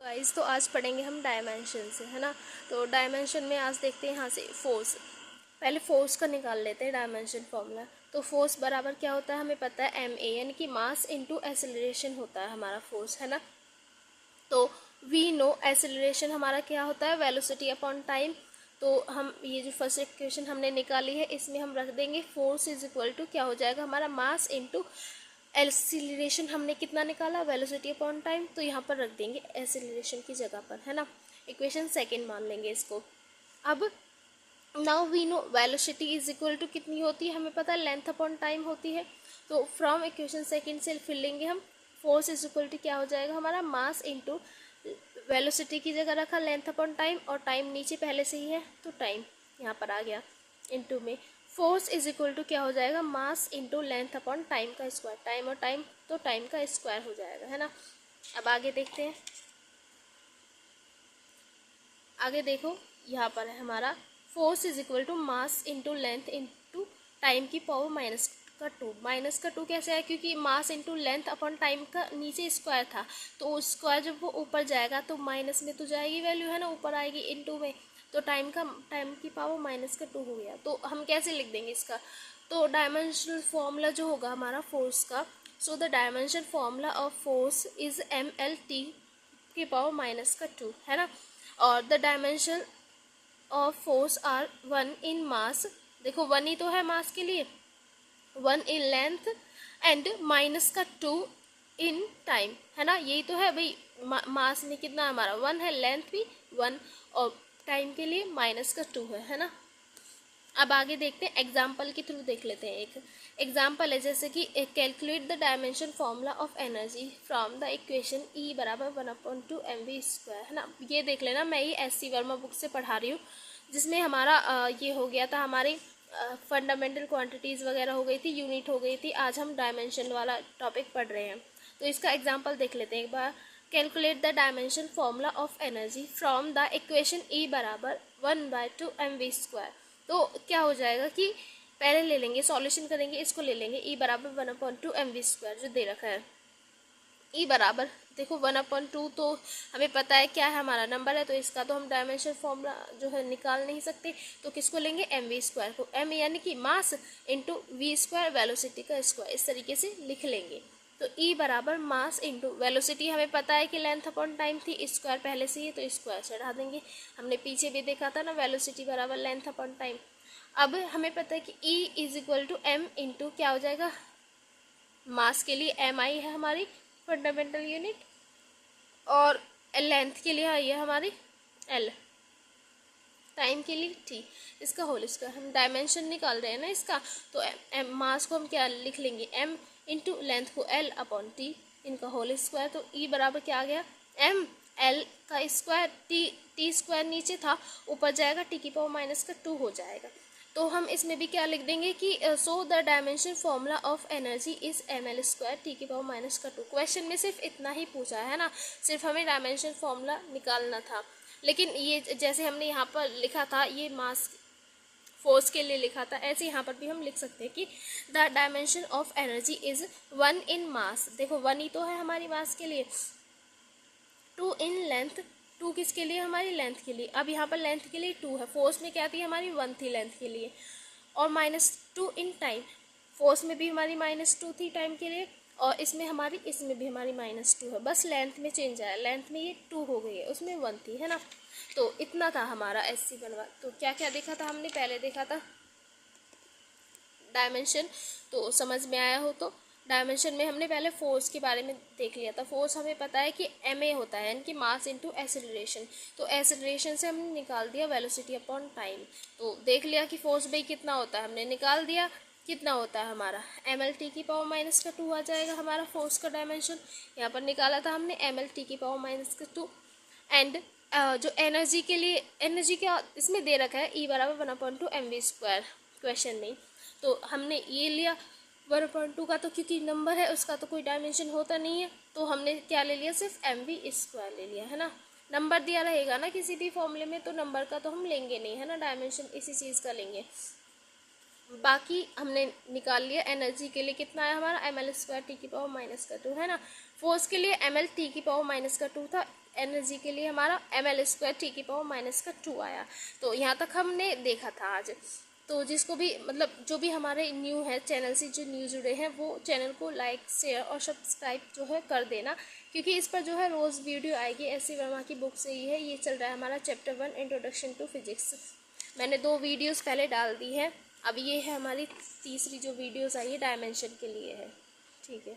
Guys तो आज पढ़ेंगे हम डायमेंशन से, है ना। तो डायमेंशन में आज देखते हैं यहाँ से फोर्स। पहले फोर्स का निकाल लेते हैं डायमेंशन फॉर्मूला। तो फोर्स बराबर क्या होता है, हमें पता है ma, यानी कि मास इनटू एक्सेलरेशन होता है हमारा फोर्स, है ना। तो वी नो एक्सेलरेशन हमारा क्या होता है, वेलोसिटी अपॉन टाइम। तो हम ये जो फर्स्ट इक्वेशन हमने निकाली है इसमें हम रख देंगे फोर्स इज इक्वल टू क्या हो जाएगा हमारा मास इनटू एक्सीलरेशन। हमने कितना निकाला, वेलोसिटी अपॉन टाइम, तो यहाँ पर रख देंगे एक्सीलरेशन की जगह पर, है ना। इक्वेशन सेकंड मान लेंगे इसको। अब now we know velocity is equal to कितनी होती है, हमें पता है लेंथ अपॉन टाइम होती है। तो फ्रॉम इक्वेशन सेकंड से फिर लेंगे हम फोर्स इज इक्वल टू क्या हो जाएगा हमारा मास इनटू वेलोसिटी की जगह रखा लेंथ अपॉन टाइम, और टाइम नीचे पहले से ही है तो टाइम यहाँ पर आ गया इनटू में। फोर्स इज इक्वल टू क्या हो जाएगा, मास इंटू लेंथ अपॉन टाइम का स्क्वायर, टाइम और टाइम तो टाइम का स्क्वायर हो जाएगा, है ना। अब आगे देखते हैं। आगे देखो यहाँ पर है हमारा force is equal to mass into length into time की पावर माइनस का टू कैसे है, क्योंकि mass into length upon time का नीचे स्क्वायर था, तो स्क्वायर जब वो ऊपर जाएगा तो माइनस में तो जाएगी वैल्यू, है ना, ऊपर आएगी इंटू में, तो टाइम की पावर माइनस का टू हो गया। तो हम कैसे लिख देंगे इसका, तो डायमेंशनल फॉर्मूला जो होगा हमारा फोर्स का, so the dimension formula of force is MLT की पावर माइनस का टू, है ना। और the dimension of force are 1 in mass, देखो 1 ही तो है मास के लिए, 1 इन लेंथ एंड माइनस का 2 इन टाइम, है ना। यही तो है भाई, मास में कितना हमारा 1 है, लेंथ भी 1, और टाइम के लिए माइनस का 2 है ना। अब आगे देखते हैं, एग्जाम्पल के थ्रू देख लेते हैं। एक एग्जाम्पल है जैसे कि calculate the dimension formula of energy from the equation E बराबर 1/2 mv स्क्वायर, है ना। ये देख लेना, मैं ये SC वर्मा बुक से पढ़ा रही हूँ, जिसमें हमारा ये हो गया था, हमारी फंडामेंटल क्वांटिटीज़ वगैरह हो गई थी, यूनिट हो गई थी। आज हम डायमेंशन वाला टॉपिक पढ़ रहे हैं, तो इसका एग्जाम्पल देख लेते हैं एक बार। Calculate the dimension formula of energy from the equation E बराबर 1/2 mv स्क्वायर। तो क्या हो जाएगा कि पहले ले लेंगे, सॉल्यूशन करेंगे, इसको ले लेंगे E बराबर 1/2 mv स्क्वायर जो दे रखा है। E बराबर देखो 1/2 तो हमें पता है क्या है, हमारा नंबर है, तो इसका तो हम डायमेंशन फॉर्मूला जो है निकाल नहीं सकते, तो किसको लेंगे, mv स्क्वायर को। m यानी कि mass into v square velocity का स्क्वायर, इस तरीके से लिख लेंगे। तो E बराबर मास इंटू वेलोसिटी, हमें पता है कि लेंथ अपॉन टाइम थी, स्क्वायर पहले से ही, तो स्क्वायर चढ़ा देंगे। हमने पीछे भी देखा था ना, वेलोसिटी बराबर लेंथ अपॉन टाइम। अब हमें पता है कि E is equal to m into क्या हो जाएगा, मास के लिए mi है हमारी फंडामेंटल यूनिट, और लेंथ के लिए है हमारी l, टाइम के लिए t, इसका होल स्क्वायर। हम डायमेंशन निकाल रहे हैं ना इसका, तो मास को हम क्या लिख लेंगे, m इंटू लेंथ को l अपॉन t, इनका होल स्क्वायर। तो E बराबर क्या आ गया, m l का स्क्वायर, t स्क्वायर नीचे था, ऊपर जाएगा t की पावर माइनस का 2 हो जाएगा। तो हम इसमें भी क्या लिख देंगे कि सो the dimension formula of energy is ml square t की पावर माइनस का 2। क्वेश्चन में सिर्फ इतना ही पूछा है ना, सिर्फ हमें डायमेंशन फॉर्मूला निकालना था। लेकिन ये जैसे हमने यहाँ पर लिखा था, ये मास फोर्स के लिए लिखा था, ऐसे यहाँ पर भी हम लिख सकते हैं कि the dimension of energy is 1 in mass, देखो 1 ही तो है हमारी मास के लिए, 2 इन लेंथ, 2 किसके लिए, हमारी लेंथ के लिए। अब यहाँ पर लेंथ के लिए 2 है, फोर्स में क्या थी हमारी 1 थी लेंथ के लिए, और -2 इन टाइम, फोर्स में भी हमारी -2 थी टाइम के लिए, और इसमें भी हमारी -2 है, बस लेंथ में चेंज आया, लेंथ में ये 2 हो गई है, उसमें 1 थी, है ना। तो इतना था हमारा SC बनवा। तो क्या क्या देखा था हमने, पहले देखा था डायमेंशन, तो समझ में आया हो तो। डायमेंशन में हमने पहले फोर्स के बारे में देख लिया था। फोर्स हमें पता है कि ma होता है, यानी कि मास इंटू एक्सेलरेशन, तो एक्सेलरेशन से हमने निकाल दिया वेलोसिटी अपॉन टाइम। तो देख लिया कि फोर्स भाई कितना होता है, हमने निकाल दिया कितना होता है हमारा, mlt की पावर माइनस का 2 आ जाएगा हमारा फोर्स का डायमेंशन। यहाँ पर निकाला था हमने mlt की पावर माइनस का 2। एंड जो एनर्जी के लिए, एनर्जी क्या इसमें दे रखा है, E बराबर 1/2 mv स्क्वायर क्वेश्चन में, तो हमने ये लिया 1/2 का, तो क्योंकि नंबर है उसका तो कोई डायमेंशन होता नहीं है, तो हमने क्या ले लिया, सिर्फ mv स्क्वायर ले लिया, है ना। नंबर दिया रहेगा ना किसी भी फॉर्मूले में, तो नंबर का तो हम लेंगे नहीं, है ना, डायमेंशन इसी चीज़ का लेंगे। बाकी हमने निकाल लिया एनर्जी के लिए कितना है हमारा, ml स्क्वायर t की पावर माइनस का 2, है ना। फोर्स के लिए ml t की पावर माइनस का 2 था, एनर्जी के लिए हमारा ml²T⁻⁻2 आया। तो यहाँ तक हमने देखा था आज। तो जिसको भी मतलब जो भी हमारे न्यू है चैनल से जो न्यू जुड़े हैं वो चैनल को लाइक शेयर और सब्सक्राइब जो है कर देना, क्योंकि इस पर जो है रोज़ वीडियो आएगी। एस.सी. वर्मा की बुक से ही है, ये चल रहा है हमारा चैप्टर 1 इंट्रोडक्शन टू फिजिक्स। मैंने 2 वीडियोस पहले डाल दी है, अब ये है हमारी तीसरी जो वीडियोस आई है डायमेंशन के लिए है। ठीक है।